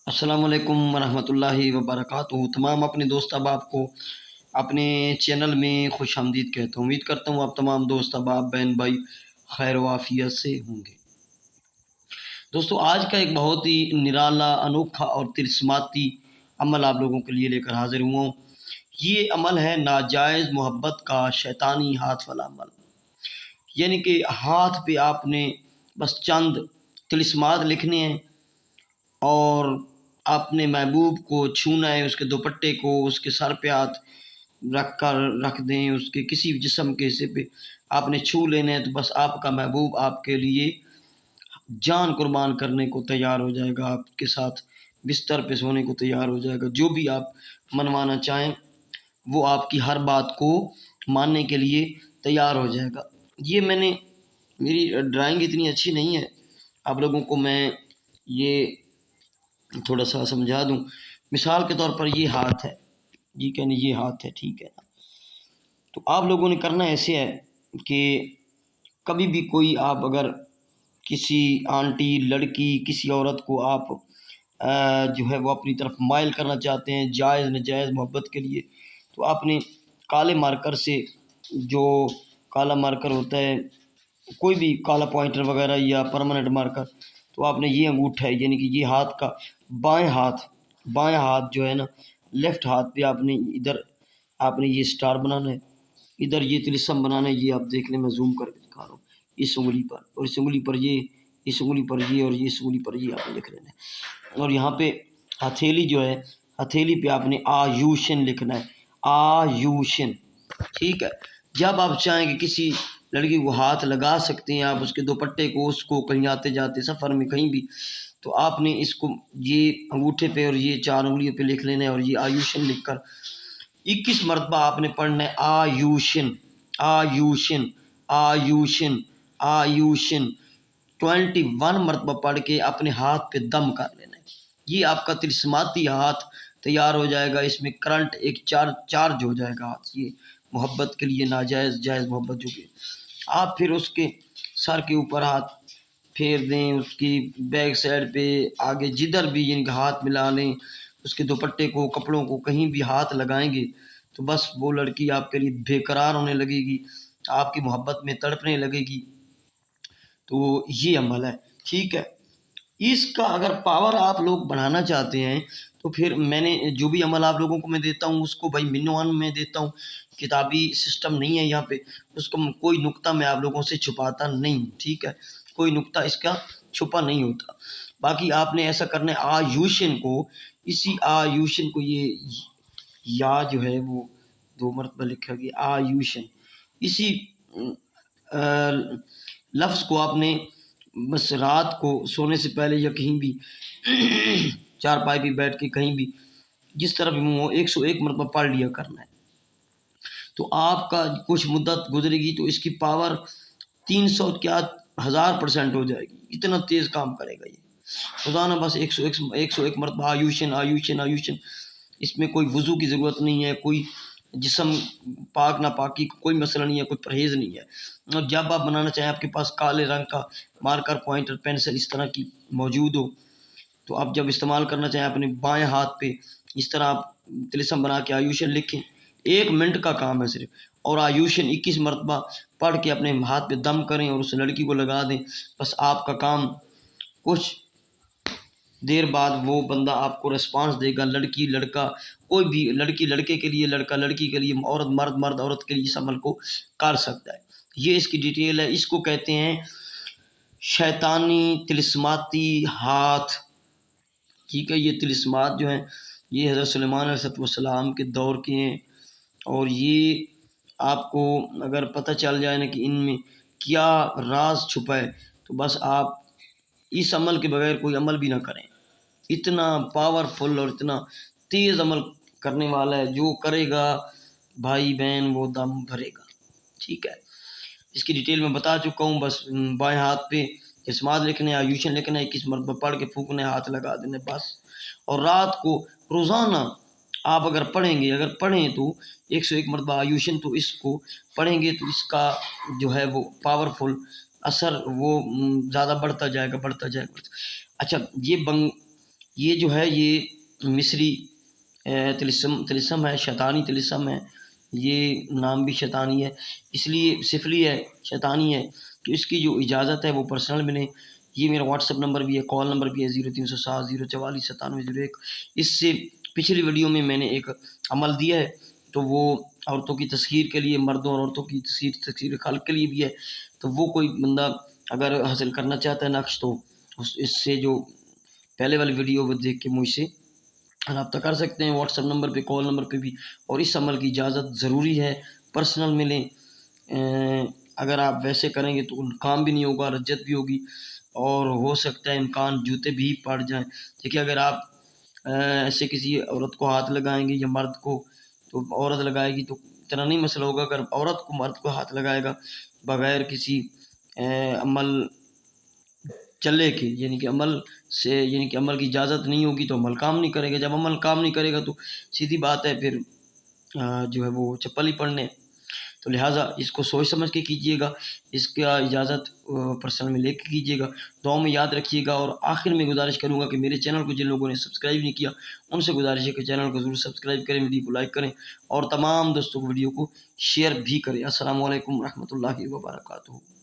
السلام علیکم ورحمۃ اللہ وبرکاتہ۔ تمام اپنے دوست احباب کو اپنے چینل میں خوش آمدید کہتا ہوں۔ امید کرتا ہوں آپ تمام دوست احباب بہن بھائی خیر و عافیت سے ہوں گے۔ دوستو، آج کا ایک بہت ہی نرالا، انوکھا اور طلسماتی عمل آپ لوگوں کے لیے لے کر حاضر ہوا ہوں۔ یہ عمل ہے ناجائز محبت کا شیطانی ہاتھ والا عمل۔ یعنی کہ ہاتھ پہ آپ نے بس چند طلسمات لکھنے ہیں اور اپنے محبوب کو چھونا ہے، اس کے دوپٹے کو اس کے سر پہ ہاتھ رکھ دیں، اس کے کسی بھی جسم کے حصے پہ آپ نے چھو لینا ہے، تو بس آپ کا محبوب آپ کے لیے جان قربان کرنے کو تیار ہو جائے گا، آپ کے ساتھ بستر پہ سونے کو تیار ہو جائے گا۔ جو بھی آپ منوانا چاہیں وہ آپ کی ہر بات کو ماننے کے لیے تیار ہو جائے گا۔ یہ میری ڈرائنگ اتنی اچھی نہیں ہے، آپ لوگوں کو میں یہ تھوڑا سا سمجھا دوں۔ مثال کے طور پر یہ ہاتھ ہے، جی کہنے یہ ہاتھ ہے، ٹھیک ہے نا؟ تو آپ لوگوں نے کرنا ایسے ہے کہ کبھی بھی کوئی آپ اگر کسی آنٹی، لڑکی، کسی عورت کو آپ جو ہے وہ اپنی طرف مائل کرنا چاہتے ہیں جائز ناجائز محبت کے لیے، تو آپ نے کالے مارکر سے، جو کالا مارکر ہوتا ہے، کوئی بھی کالا پوائنٹر وغیرہ یا پرماننٹ مارکر، تو آپ نے یہ انگوٹھا ہے، یعنی کہ یہ ہاتھ کا بائیں ہاتھ جو ہے نا، لیفٹ ہاتھ پہ آپ نے ادھر آپ نے یہ سٹار بنانا ہے، ادھر یہ طلسم بنانا ہے۔ یہ آپ دیکھ لیں، میں زوم کر کے دکھا رہا ہوں، اس انگلی پر اور اس انگلی پر یہ، اس انگلی پر یہ اور اس انگلی پر یہ آپ نے لکھ لینا ہے۔ اور یہاں پہ ہتھیلی جو ہے، ہتھیلی پہ آپ نے آیوشن لکھنا ہے، آیوشن، ٹھیک ہے۔ جب آپ چاہیں کہ کسی لڑکی کو ہاتھ لگا سکتے ہیں آپ، اس کے دوپٹے کو، اس کو کہیں آتے جاتے سفر میں کہیں بھی، تو آپ نے اس کو یہ انگوٹھے پہ اور یہ چار انگلیوں پہ لکھ لینا ہے، اور یہ آیوشن لکھ کر 21 مرتبہ آپ نے پڑھنا ہے، آیوشن آیوشن آیوشن آیوشن 21 مرتبہ پڑھ کے اپنے ہاتھ پہ دم کر لینا ہے۔ یہ آپ کا طلسماتی ہاتھ تیار ہو جائے گا، اس میں کرنٹ ایک چارج ہو جائے گا ہاتھ، یہ محبت کے لیے ناجائز جائز محبت جو کہ آپ پھر اس کے سر کے اوپر ہاتھ پھیر دیں، اس کی بیک سائڈ پہ آگے جدھر بھی یعنی کہ ہاتھ ملا لیں، اس کے دوپٹے کو، کپڑوں کو کہیں بھی ہاتھ لگائیں گے تو بس وہ لڑکی آپ کے لیے بے قرار ہونے لگے گی، آپ کی محبت میں تڑپنے لگے گی۔ تو یہ عمل ہے، ٹھیک ہے۔ اس کا اگر پاور آپ لوگ بڑھانا چاہتے ہیں تو پھر میں نے جو بھی عمل آپ لوگوں کو میں دیتا ہوں اس کو بھائی منوان میں دیتا ہوں، کتابی سسٹم نہیں ہے یہاں پہ، اس کو کوئی نقطہ میں آپ لوگوں سے چھپاتا نہیں، ٹھیک ہے، کوئی نقطہ اس کا چھپا نہیں ہوتا۔ باقی آپ نے ایسا کرنا ہے، آیوشن کو، اسی آیوشن کو، یہ یا جو ہے وہ 2 مرتبہ لکھا گیا، آیوشن، اسی لفظ کو آپ نے بس رات کو سونے سے پہلے یا کہیں بھی چارپائی پہ بیٹھ کے کہیں بھی جس طرح بھی منہ ہو 101 مرتبہ پڑھ لیا کرنا ہے۔ تو آپ کا کچھ مدت گزرے گی تو اس کی پاور 300 کیا 1000% ہو جائے گی، اتنا تیز کام کرے گا یہ روزانہ۔ بس 101 مرتبہ آیوشن آیوشن آیوشن، اس میں کوئی وضو کی ضرورت نہیں ہے، کوئی جسم پاک ناپاکی کا کوئی مسئلہ نہیں ہے، کوئی پرہیز نہیں ہے۔ اور جب آپ بنانا چاہیں، آپ کے پاس کالے رنگ کا مارکر، پوائنٹر، پینسل اس طرح کی موجود ہو، تو آپ جب استعمال کرنا چاہیں اپنے بائیں ہاتھ پہ اس طرح آپ طلسم بنا کے آیوشن لکھیں، 1 منٹ کا کام ہے صرف، اور آیوشن 21 مرتبہ پڑھ کے اپنے ہاتھ پہ دم کریں اور اس لڑکی کو لگا دیں۔ بس آپ کا کام، کچھ دیر بعد وہ بندہ آپ کو ریسپانس دے گا، لڑکی لڑکا کوئی بھی، لڑکی لڑکے کے لیے، لڑکا لڑکی کے لیے، عورت مرد مرد عورت کے لیے اس عمل کو کر سکتا ہے۔ یہ اس کی ڈیٹیل ہے، اس کو کہتے ہیں شیطانی طلسماتی ہاتھ، ٹھیک ہے۔ یہ طلسمات جو ہیں یہ حضرت سلیمان علیہ السلام کے دور کے ہیں، اور یہ آپ کو اگر پتہ چل جائے نا کہ ان میں کیا راز چھپا ہے تو بس آپ اس عمل کے بغیر کوئی عمل بھی نہ کریں۔ اتنا پاورفل اور اتنا تیز عمل کرنے والا ہے، جو کرے گا بھائی بہن وہ دم بھرے گا، ٹھیک ہے۔ اس کی ڈیٹیل میں بتا چکا ہوں، بس بائیں ہاتھ پہ اسماد لکھنا ہے، آیوشن لکھنا ہے، 21 مرتبہ پڑھ کے پھونکنا ہے، ہاتھ لگا دینا ہے بس۔ اور رات کو روزانہ آپ اگر پڑھیں تو 101 مرتبہ آیوشن، تو اس کو پڑھیں گے تو اس کا جو ہے وہ پاورفل اثر وہ زیادہ بڑھتا جائے گا۔ اچھا، یہ جو ہے یہ مصری طلسم ہے، شیطانی طلسم ہے، یہ نام بھی شیطانی ہے، اس لیے سفلی ہے، شیطانی ہے، تو اس کی جو اجازت ہے وہ پرسنل ملیں۔ یہ میرا واٹس ایپ نمبر بھی ہے، کال نمبر بھی ہے 0307 044 9701۔ اس سے پچھلی ویڈیو میں نے ایک عمل دیا ہے، تو وہ عورتوں کی تسخیر کے لیے، مردوں اور عورتوں کی تسخیر خلق کے لیے بھی ہے، تو وہ کوئی بندہ اگر حاصل کرنا چاہتا ہے نقش تو اس سے جو پہلے والی ویڈیو وہ دیکھ کے مجھ سے رابطہ کر سکتے ہیں، واٹس ایپ نمبر پہ، کال نمبر پہ بھی۔ اور اس عمل کی اجازت ضروری ہے، پرسنل ملیں، اگر آپ ویسے کریں گے تو کام بھی نہیں ہوگا، رجت بھی ہوگی، اور ہو سکتا ہے امکان جوتے بھی پڑ جائیں۔ دیکھیے اگر آپ ایسے کسی عورت کو ہاتھ لگائیں گے یا مرد کو، تو عورت لگائے گی تو اتنا نہیں مسئلہ ہوگا، اگر عورت کو مرد کو ہاتھ لگائے گا بغیر کسی عمل چلے کے، یعنی کہ عمل کی اجازت نہیں ہوگی تو عمل کام نہیں کرے گا، جب عمل کام نہیں کرے گا تو سیدھی بات ہے پھر جو ہے وہ چپل ہی پڑھنے۔ تو لہٰذا اس کو سوچ سمجھ کے کیجیے گا، اس کا اجازت پرسنل میں لے کے کیجیے گا، دعاؤں میں یاد رکھیے گا۔ اور آخر میں گزارش کروں گا کہ میرے چینل کو جن لوگوں نے سبسکرائب نہیں کیا ان سے گزارش ہے کہ چینل کو ضرور سبسکرائب کریں، ویڈیو کو لائک کریں اور تمام دوستوں کو ویڈیو کو شیئر بھی کریں۔ السلام علیکم ورحمۃ اللہ وبرکاتہ۔